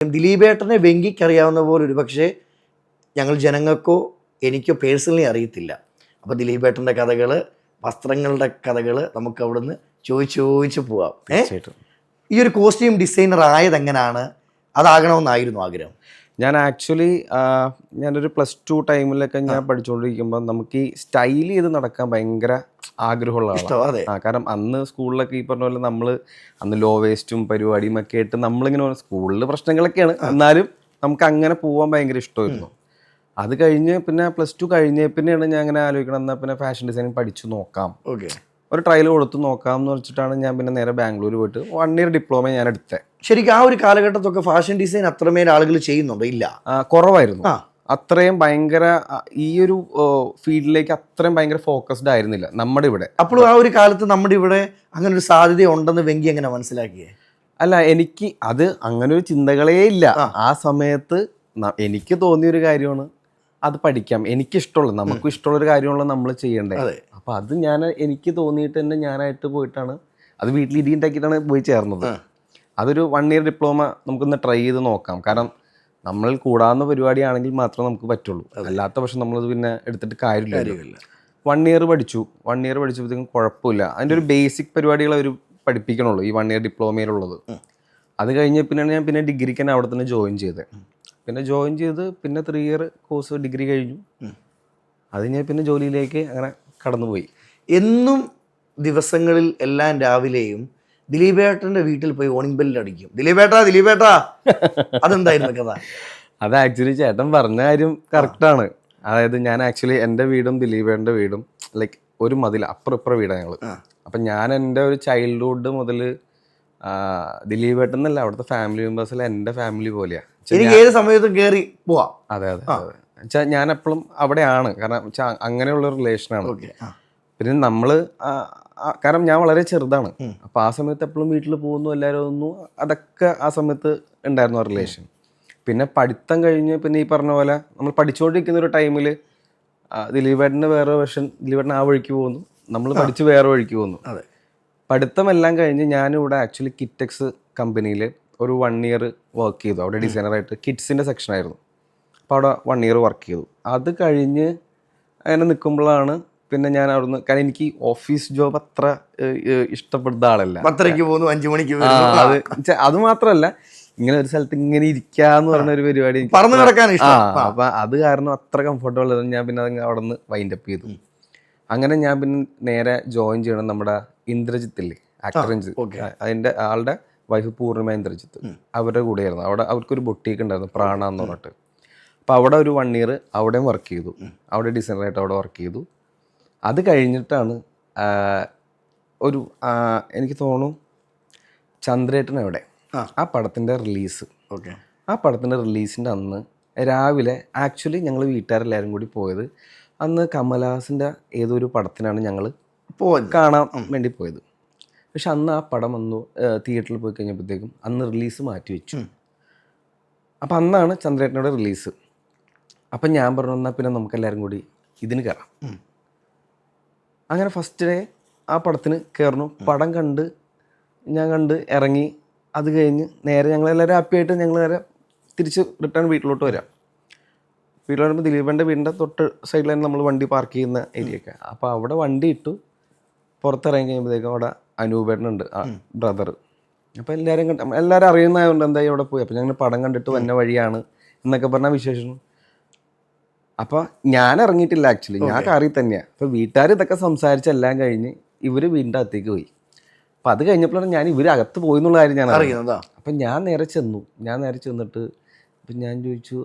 ദിലീപേട്ടനെ വെങ്കിക്കറിയാവുന്ന പോലെ ഒരു പക്ഷേ ഞങ്ങൾ ജനങ്ങൾക്കോ എനിക്കോ പേഴ്സണലി അറിയത്തില്ല. അപ്പോൾ ദിലീപേട്ടൻ്റെ കഥകൾ, വസ്ത്രങ്ങളുടെ കഥകൾ നമുക്ക് അവിടുന്ന് ചോദിച്ച് പോവാം. ഈ ഒരു കോസ്റ്റ്യൂം ഡിസൈനർ ആയത് എങ്ങനെയാണ്? അതാകണമെന്നായിരുന്നു ആഗ്രഹം. ഞാൻ ആക്ച്വലി ഞാനൊരു +2 ടൈമിലൊക്കെ ഞാൻ പഠിച്ചുകൊണ്ടിരിക്കുമ്പോൾ നമുക്ക് ഈ സ്റ്റൈൽ ചെയ്ത് നടക്കാൻ ഭയങ്കര ആഗ്രഹമുള്ള ആളാണ്. കാരണം അന്ന് സ്കൂളിലൊക്കെ ഈ പറഞ്ഞ പോലെ നമ്മൾ അന്ന് ലോ വേസ്റ്റും പരിപാടിയും ഒക്കെ ആയിട്ട് നമ്മളിങ്ങനെ സ്കൂളിൽ പ്രശ്നങ്ങളൊക്കെയാണ്, എന്നാലും നമുക്ക് അങ്ങനെ പോകാൻ ഭയങ്കര ഇഷ്ടമായിരുന്നു. അത് കഴിഞ്ഞ് പിന്നെ +2 കഴിഞ്ഞ പിന്നെയാണ് ഞാൻ അങ്ങനെ ആലോചിക്കണം, എന്നാൽ പിന്നെ ഫാഷൻ ഡിസൈനിങ് പഠിച്ചു നോക്കാം, ഒരു ട്രയൽ കൊടുത്ത് നോക്കാം എന്ന് വെച്ചിട്ടാണ് ഞാൻ പിന്നെ നേരെ ബാംഗ്ലൂർ പോയിട്ട് 1 ഇയർ ഡിപ്ലോമ ഞാൻ എടുത്തത്. ശരിക്കും ആ ഒരു കാലഘട്ടത്തൊക്കെ ഫാഷൻ ഡിസൈൻ അത്രമേൽ ആളുകൾ ചെയ്യുന്നുണ്ടോ? ഇല്ല, കുറവായിരുന്നു. അത്രയും ഭയങ്കര ഈ ഒരു ഫീൽഡിലേക്ക് അത്രയും ഭയങ്കര ഫോക്കസ്ഡ് ആയിരുന്നില്ല നമ്മുടെ ഇവിടെ. അപ്പോൾ ആ ഒരു കാലത്ത് നമ്മുടെ ഇവിടെ അങ്ങനെ ഒരു സാധ്യത ഉണ്ടെന്ന് വെങ്കി എങ്ങനെ മനസ്സിലാക്കിയേ? അല്ല, എനിക്ക് അത് അങ്ങനെ ഒരു ചിന്തകളേ ഇല്ല. ആ സമയത്ത് എനിക്ക് തോന്നിയൊരു കാര്യമാണ് അത് പഠിക്കാം, എനിക്കിഷ്ടമുള്ള, നമുക്കും ഇഷ്ടമുള്ളൊരു കാര്യമുള്ള നമ്മൾ ചെയ്യേണ്ടത്. അപ്പോൾ അത് എനിക്ക് തോന്നിയിട്ട് തന്നെ ഞാനായിട്ട് പോയിട്ടാണ് അത് വീട്ടിൽ ഇടിയുണ്ടാക്കിയിട്ടാണ് പോയി ചേർന്നത്. അതൊരു 1 ഇയർ ഡിപ്ലോമ നമുക്കൊന്ന് ട്രൈ ചെയ്ത് നോക്കാം, കാരണം നമ്മൾ കൂടാവുന്ന പരിപാടിയാണെങ്കിൽ മാത്രമേ നമുക്ക് പറ്റുള്ളൂ, അല്ലാത്ത പക്ഷെ നമ്മളത് പിന്നെ എടുത്തിട്ട് കാര്യമില്ല. 1 ഇയർ പഠിച്ചു. 1 ഇയർ പഠിച്ചപ്പോഴത്തേക്കും കുഴപ്പമില്ല. അതിൻ്റെ ഒരു ബേസിക് പരിപാടികൾ അവർ പഠിപ്പിക്കണുള്ളൂ ഈ 1 ഇയർ ഡിപ്ലോമയിലുള്ളത്. അത് കഴിഞ്ഞ പിന്നെയാണ് ഞാൻ പിന്നെ ഡിഗ്രിക്ക് തന്നെ അവിടെ തന്നെ ജോയിൻ ചെയ്തത്. പിന്നെ 3 ഇയർ കോഴ്സ് ഡിഗ്രി കഴിഞ്ഞു. അത് ഞാൻ പിന്നെ ജോലിയിലേക്ക് അങ്ങനെ കടന്നുപോയി. എന്നും ദിവസങ്ങളിൽ എല്ലാം രാവിലെയും ദിലീപേട്ടൻ്റെ വീട്ടിൽ പോയി ഓണിംഗ് ബെല്ലിൽ അടിക്കും, ദിലീപേട്ടാ. അതെന്തായിരുന്നു കഥ? അത് ആക്ച്വലി ചേട്ടൻ പറഞ്ഞ കാര്യം കറക്റ്റാണ്. അതായത് ഞാൻ ആക്ച്വലി എൻ്റെ വീടും ദിലീപേട്ടൻ്റെ വീടും ലൈക്ക് ഒരു മതിൽ അപ്പുറം വീടാണ് ഞങ്ങൾ. അപ്പം ഞാൻ എൻ്റെ ഒരു ചൈൽഡ്ഹുഡ് മുതൽ ദിലീപേട്ടൻ എന്നല്ല, അവിടുത്തെ ഫാമിലി മെമ്പേഴ്സിലെ എൻ്റെ ഫാമിലി പോലെയാണ്. എനിക്ക് ഏത് സമയത്തും കയറി പോവാം. അതെ. വെച്ചാൽ ഞാൻ എപ്പോഴും അവിടെയാണ്, കാരണം വെച്ചാൽ അങ്ങനെയുള്ള റിലേഷനാണ്. പിന്നെ നമ്മൾ കാരണം ഞാൻ വളരെ ചെറുതാണ്, അപ്പോൾ ആ സമയത്ത് എപ്പോഴും വീട്ടിൽ പോകുന്നു, എല്ലാവരും ഒന്നും അതൊക്കെ ആ സമയത്ത് ഉണ്ടായിരുന്നു ആ റിലേഷൻ. പിന്നെ പഠിത്തം കഴിഞ്ഞ് പിന്നെ ഈ പറഞ്ഞ പോലെ നമ്മൾ പഠിച്ചുകൊണ്ടിരിക്കുന്ന ഒരു ടൈമിൽ ദിലീപേട്ടൻ്റെ വേറെ വെർഷൻ, ദിലീപേട്ടൻ ആ വഴിക്ക് പോകുന്നു, നമ്മൾ പഠിച്ച് വേറെ വഴിക്ക് പോകുന്നു. പഠിത്തമെല്ലാം കഴിഞ്ഞ് ഞാനിവിടെ ആക്ച്വലി കിറ്റെക്സ് കമ്പനിയിൽ ഒരു 1 ഇയർ വർക്ക് ചെയ്തു. അവിടെ ഡിസൈനറായിട്ട് കിഡ്സിൻ്റെ സെക്ഷനായിരുന്നു. അപ്പോൾ അവിടെ 1 ഇയർ വർക്ക് ചെയ്തു. അത് കഴിഞ്ഞ് അങ്ങനെ നിൽക്കുമ്പോഴാണ് പിന്നെ ഞാൻ അവിടുന്ന്, കാരണം എനിക്ക് ഓഫീസ് ജോബ് അത്ര ഇഷ്ടപ്പെടുന്ന ആളല്ല. 10:00 പോകുന്നു, 5 മണിക്ക് അത് മാത്രമല്ല, ഇങ്ങനെ ഒരു സ്ഥലത്ത് ഇങ്ങനെ ഇരിക്കാന്ന് പറഞ്ഞ ഒരു പരിപാടി പറന്ന് കിടക്കാൻ ഇഷ്ടം. അപ്പം അത് കാരണം അത്ര കംഫർട്ടബിൾ ആയിരുന്നു. ഞാൻ പിന്നെ അത് അവിടെ നിന്ന് വൈൻഡപ്പ് ചെയ്തു. അങ്ങനെ ഞാൻ പിന്നെ നേരെ ജോയിൻ ചെയ്യണം നമ്മുടെ ഇന്ദ്രജിത്തില്ലേ, ആക്ടർ ഇന്ദ്രജിത്ത്, അതിൻ്റെ ആളുടെ വൈഫ് പൂർണിമ ഇന്ദ്രജിത്ത്, അവരുടെ കൂടെയായിരുന്നു. അവിടെ അവർക്കൊരു ബൊട്ടീക്ക് ഉണ്ടായിരുന്നു, പ്രാണ എന്ന് പറഞ്ഞിട്ട്. അപ്പോൾ അവിടെ ഒരു 1 ഇയർ അവിടെയും വർക്ക് ചെയ്തു. അവിടെ ഡിസൈനറായിട്ട് അവിടെ വർക്ക് ചെയ്തു. അത് കഴിഞ്ഞിട്ടാണ് എനിക്ക് തോന്നുന്നു ചന്ദ്രേട്ടൻ അവിടെ ആ പടത്തിൻ്റെ റിലീസ്. ആ പടത്തിൻ്റെ റിലീസിൻ്റെ അന്ന് രാവിലെ ആക്ച്വലി ഞങ്ങൾ വീട്ടുകാരെല്ലാവരും കൂടി പോയത്, അന്ന് കമലഹാസൻ്റെ ഏതൊരു പടത്തിനാണ് ഞങ്ങൾ കാണാൻ വേണ്ടി പോയത്. പക്ഷെ അന്ന് ആ പടം വന്നു തിയേറ്ററിൽ പോയി കഴിഞ്ഞപ്പോഴത്തേക്കും അന്ന് റിലീസ് മാറ്റി വെച്ചു. അപ്പം അന്നാണ് ചന്ദ്രേട്ടനോട് റിലീസ്. അപ്പം ഞാൻ പറഞ്ഞു, എന്നാൽ പിന്നെ നമുക്കെല്ലാവരും കൂടി ഇതിന് കയറാം. അങ്ങനെ ഫസ്റ്റ് ഡേ ആ പടത്തിന് കയറുന്നു. പടം ഞാൻ കണ്ട് ഇറങ്ങി. അത് കഴിഞ്ഞ് നേരെ ഞങ്ങളെല്ലാവരും ഹാപ്പിയായിട്ട് ഞങ്ങൾ നേരെ തിരിച്ച് റിട്ടേൺ വീട്ടിലോട്ട് വരാം. വീട്ടിൽ വരുമ്പോൾ ദിലീപൻ്റെ വീടിൻ്റെ തൊട്ട് സൈഡിലാണ് നമ്മൾ വണ്ടി പാർക്ക് ചെയ്യുന്ന ഏരിയയൊക്കെ. അപ്പോൾ അവിടെ വണ്ടി ഇട്ടു പുറത്തിറങ്ങി കഴിയുമ്പോഴത്തേക്കും അവിടെ അനൂപേട്ടനുണ്ട്, ബ്രദർ. അപ്പോൾ എല്ലാവരും അറിയുന്നതായതുകൊണ്ട് എന്തായി അവിടെ പോയി. അപ്പോൾ ഞങ്ങൾ പടം കണ്ടിട്ട് വന്ന വഴിയാണ് എന്നൊക്കെ പറഞ്ഞാൽ വിശേഷം. അപ്പോൾ ഞാൻ ഇറങ്ങിയിട്ടില്ല ആക്ച്വലി, ഞാൻ കാറിൽ തന്നെയാണ്. അപ്പോൾ വീട്ടുകാർ ഇതൊക്കെ സംസാരിച്ചെല്ലാം കഴിഞ്ഞ് ഇവർ വീടിൻ്റെ അകത്തേക്ക് പോയി. അപ്പോൾ അത് കഴിഞ്ഞപ്പോഴാണ് ഞാൻ ഇവർ അകത്ത് പോയി എന്നുള്ള കാര്യം ഞാൻ അറിയുന്നത്. അപ്പം ഞാൻ നേരെ ചെന്നിട്ട് അപ്പം ഞാൻ ചോദിച്ചു,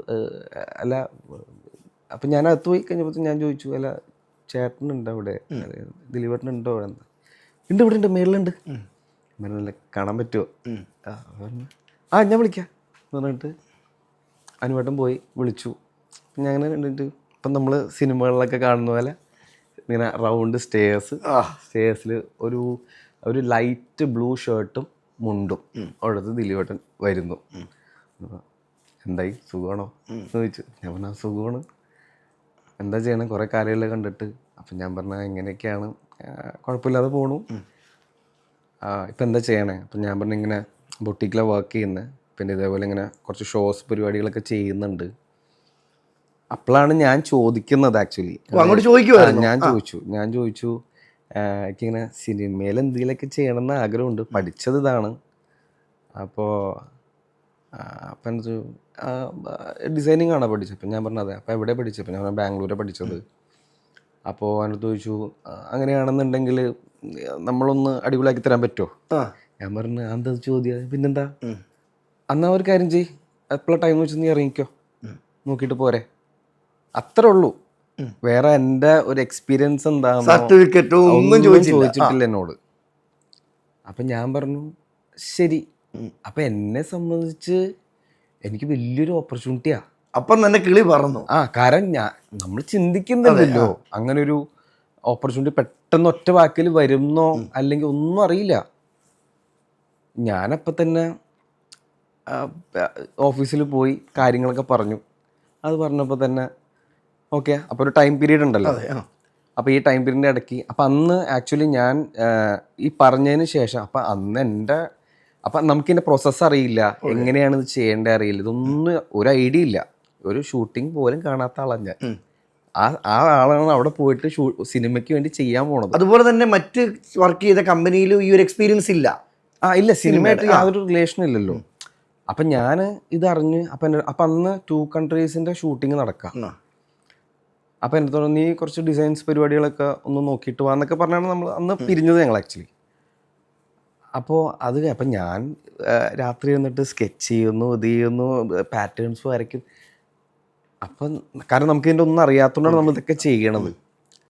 അല്ല, അപ്പം ഞാൻ അകത്ത് പോയി കഴിഞ്ഞപ്പോൾ ഞാൻ ചോദിച്ചു, അല്ല ചേട്ടനുണ്ടോ അവിടെ, ദിലീപേട്ടനുണ്ടോ അവിടെ? ഇവിടെ ഉണ്ട്, മേളിലുണ്ട്. മേളിൽ കാണാൻ പറ്റുമോ? ഞാൻ വിളിക്കാം എന്ന് പറഞ്ഞിട്ട് അനുവേട്ടൻ പോയി വിളിച്ചു. ഞാൻ അങ്ങനെ കണ്ടിട്ട് ഇപ്പം നമ്മൾ സിനിമകളിലൊക്കെ കാണുന്ന പോലെ ഇങ്ങനെ റൗണ്ട് സ്റ്റേഴ്സിൽ ഒരു ലൈറ്റ് ബ്ലൂ ഷർട്ടും മുണ്ടും അവിടുത്തെ ദിലീപേട്ടൻ വരുന്നു. എന്തായി, സുഖമാണോ എന്ന് ചോദിച്ചു. ഞാൻ പറഞ്ഞാൽ സുഖമാണ്, എന്താ ചെയ്യണം, കുറേ കാര്യമെല്ലാം കണ്ടിട്ട്. അപ്പം ഞാൻ പറഞ്ഞാൽ എങ്ങനെയൊക്കെയാണ്, കുഴപ്പമില്ലാതെ പോണു, ഇപ്പം എന്താ ചെയ്യണേ? അപ്പം ഞാൻ പറഞ്ഞു, ഇങ്ങനെ ബൊട്ടിക്കിലാണ് വർക്ക് ചെയ്യുന്നത്, പിന്നെ ഇതേപോലെ ഇങ്ങനെ കുറച്ച് ഷോസ് പരിപാടികളൊക്കെ ചെയ്യുന്നുണ്ട്. അപ്പോഴാണ് ഞാൻ ചോദിക്കുന്നത് ആക്ച്വലി. അങ്ങോട്ട് ചോദിക്കുവായിരുന്നു. ഞാൻ ചോദിച്ചു എനിക്കിങ്ങനെ സിനിമയിൽ എന്തെങ്കിലുമൊക്കെ ചെയ്യണമെന്ന് ആഗ്രഹമുണ്ട്, പഠിച്ചത് ഇതാണ്. അപ്പോൾ അപ്പം എന്ത് ഡിസൈനിങ് ആണോ പഠിച്ചത്? അപ്പം ഞാൻ പറഞ്ഞത് അപ്പോൾ എവിടെ പഠിച്ചപ്പോൾ ഞാൻ പറഞ്ഞു ബാംഗ്ലൂരാണ് പഠിച്ചത്. അപ്പോൾ അതിനകത്ത് ചോദിച്ചു അങ്ങനെയാണെന്നുണ്ടെങ്കിൽ നമ്മളൊന്ന് അടിപൊളിയാക്കി തരാൻ പറ്റുമോ? ഞാൻ പറഞ്ഞു എന്താ ചോദ്യം, പിന്നെന്താ, എന്നാൽ ഒരു കാര്യം ചെയ്യ്, എപ്പോഴും ടൈം വെച്ച് നീ ഇറങ്ങിക്കോ, നോക്കിയിട്ട് പോരെ, അത്രേ ഉള്ളൂ. വേറെ എൻ്റെ ഒരു എക്സ്പീരിയൻസ് എന്താണെന്നോ സർട്ടിഫിക്കറ്റോ ഒന്നും ചോദിച്ചിട്ടില്ല എന്നോട്. അപ്പം ഞാൻ പറഞ്ഞു ശരി. അപ്പം എന്നെ സംബന്ധിച്ച് എനിക്ക് വലിയൊരു ഓപ്പർച്യൂണിറ്റിയാ. അപ്പം തന്നെ കിളി പറന്നു. കാരണം നമ്മൾ ചിന്തിക്കുന്നില്ലല്ലോ അങ്ങനെ ഒരു ഓപ്പർച്യൂണിറ്റി പെട്ടെന്ന് ഒറ്റ വാക്കിൽ വരുന്നോ അല്ലെങ്കിൽ ഒന്നും അറിയില്ല. ഞാനപ്പം തന്നെ ഓഫീസിൽ പോയി കാര്യങ്ങളൊക്കെ പറഞ്ഞു. അത് പറഞ്ഞപ്പോൾ തന്നെ ഓക്കെ, അപ്പോൾ ഒരു ടൈം പീരീഡ് ഉണ്ടല്ലോ. അപ്പോൾ ഈ ടൈം പീരീഡിൻ്റെ ഇടയ്ക്ക് അപ്പം അന്ന് ആക്ച്വലി ഞാൻ ഈ പറഞ്ഞതിന് ശേഷം അപ്പം നമുക്കിതിൻ്റെ പ്രോസസ്സ് അറിയില്ല, എങ്ങനെയാണ് ഇത് ചെയ്യേണ്ടത് അറിയില്ല, ഇതൊന്നും ഒരു ഐഡിയ ഇല്ല. ഒരു ഷൂട്ടിംഗ് പോലും കാണാത്ത ആളാണ് ഞാൻ. ആ ആളാണ് അവിടെ പോയിട്ട് സിനിമയ്ക്ക് വേണ്ടി ചെയ്യാൻ പോണത്. അതുപോലെ തന്നെ മറ്റ് വർക്ക് ചെയ്ത കമ്പനിയിലും ഈ ഒരു എക്സ്പീരിയൻസ് ഇല്ല. ഇല്ല, സിനിമയായിട്ട് യാതൊരു റിലേഷനും ഇല്ലല്ലോ. അപ്പം ഞാൻ ഇതറിഞ്ഞ് അപ്പം അന്ന് 2 കൺട്രീസിൻ്റെ ഷൂട്ടിങ് നടക്കാം. അപ്പം എൻ്റെ തോന്നുന്നു നീ കുറച്ച് ഡിസൈൻസ് പരിപാടികളൊക്കെ ഒന്ന് നോക്കിയിട്ട് വാ എന്നൊക്കെ പറഞ്ഞാണ് നമ്മൾ അന്ന് പിരിഞ്ഞത് ഞങ്ങൾ ആക്ച്വലി. അപ്പോൾ അപ്പം ഞാൻ രാത്രി വന്നിട്ട് സ്കെച്ച് ചെയ്യുന്നു, ഇത് ചെയ്യുന്നു, പാറ്റേൺസ് വരയ്ക്കും. അപ്പം കാരണം നമുക്ക് ഇതിൻ്റെ ഒന്നും അറിയാത്തതുകൊണ്ടാണ് നമ്മൾ ഇതൊക്കെ ചെയ്യണത്.